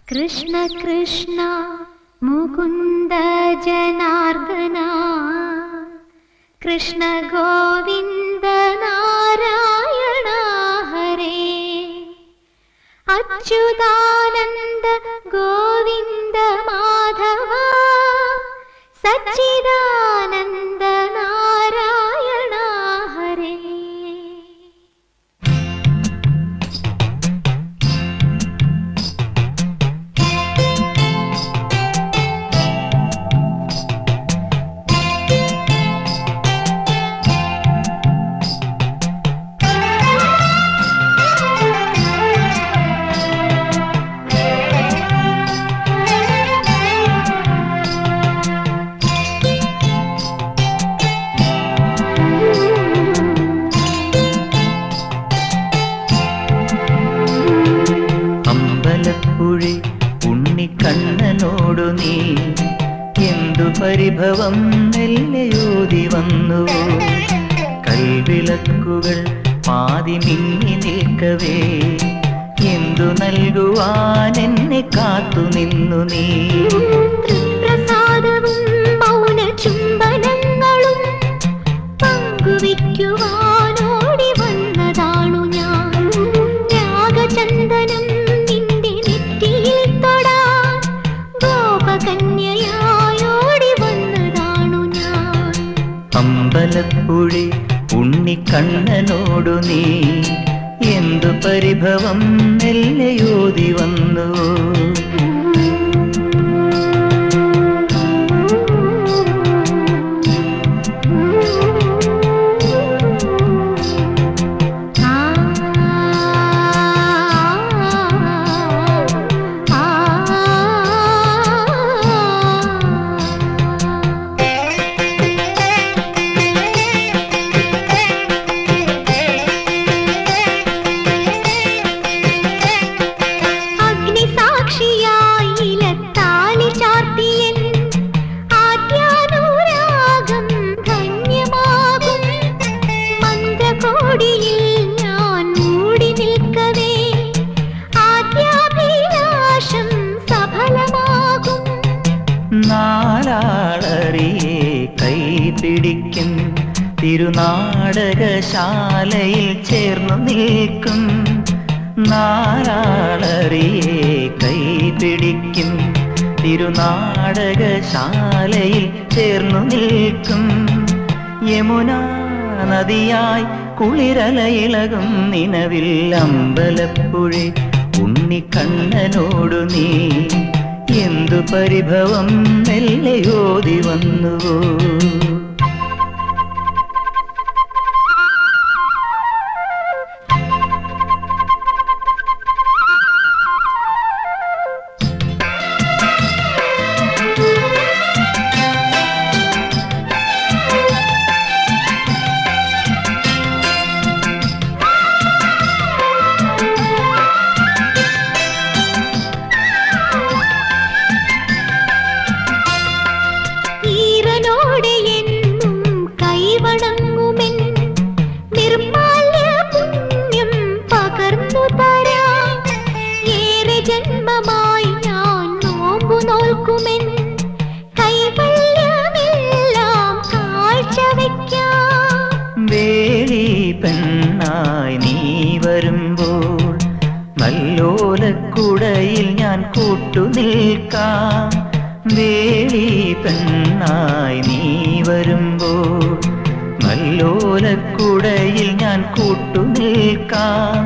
കൃഷ്ണ കൃഷ്ണ മുകുന്ദ ജനാർദ്ദന കൃഷ്ണ ഗോവിന്ദ നാരായണ ഹരേ അച്യുതാനന്ദ ഗോവിന്ദ മാധവ സച്ചിദാനന്ദ നാരായണ ഹരേ. ഉണ്ണിക്കണ്ണനോടു നീ എന്തു പരിഭവം മെല്ലയോതി വന്നു. കൽവിളക്കുകൾ പാതി മിന്നി നിൽക്കവേ എന്തു നൽകുവാൻ എന്നെ കാത്തു നിന്നു നീ. തൃപ്രസാദവും മൗന ചുംബനങ്ങളും പങ്കുവയ്ക്കുവാനോടി വന്നതാണു ഞാൻ. രാഗചന്ദനം കന്യയായോടി വന്നതാണു ഞാൻ. അമ്പലപ്പുഴി ഉണ്ണിക്കണ്ണനോടു നീ എന്തു പരിഭവം മെല്ലയോതി വന്നു. നാലാളറിയെ കൈപിടിക്കും തിരുനാടകശാലയിൽ ചേർന്നു നിൽക്കും. നാലാളറിയെ കൈപിടിക്കും തിരുനാടകശാലയിൽ ചേർന്നു നിൽക്കും. യമുനാ നദിയായി കുളിരലയിളകും നിലവിൽ അമ്പലപ്പുഴി ഉണ്ണിക്കണ്ണനോടു നീ എന്തു പരിഭവം മെല്ലയോതി വന്നുവോ. ജന്മമായി ഞാൻ നോമ്പു നോൽക്കുമെൻ കൈവല്യമെല്ലാം കാഴ്ചവെക്കാം. വേലി പെണ്ണായി നീ വരുമ്പോൾ നല്ലോലക്കുടയിൽ ഞാൻ കൂട്ടുനിൽക്കാം. വേലി പെണ്ണായി നീ വരുമ്പോൾ നല്ലോലക്കുടയിൽ ഞാൻ കൂട്ടുനിൽക്കാം.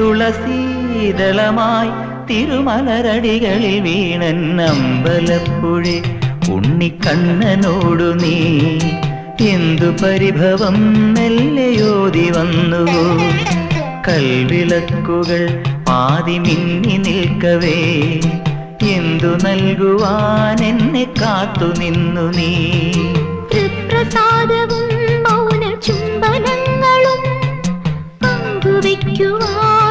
തുളസീദളമായി തിരുമലരടികളിൽ വീണൻ അമ്പലപ്പുഴി ഉണ്ണിക്കണ്ണനോടു നീ എന്തു പരിഭവം മെല്ലയോതി വന്നുവോ. കൽവിളക്കുകൾ പാതി മിന്നി നിൽക്കവേ എന്തു നൽകുവാൻ എന്നെ കാത്തു നിന്നു നീ. തൃപ്രസാദവും മൗന ചുംബനങ്ങളും പങ്കുവയ്ക്കുവാൻ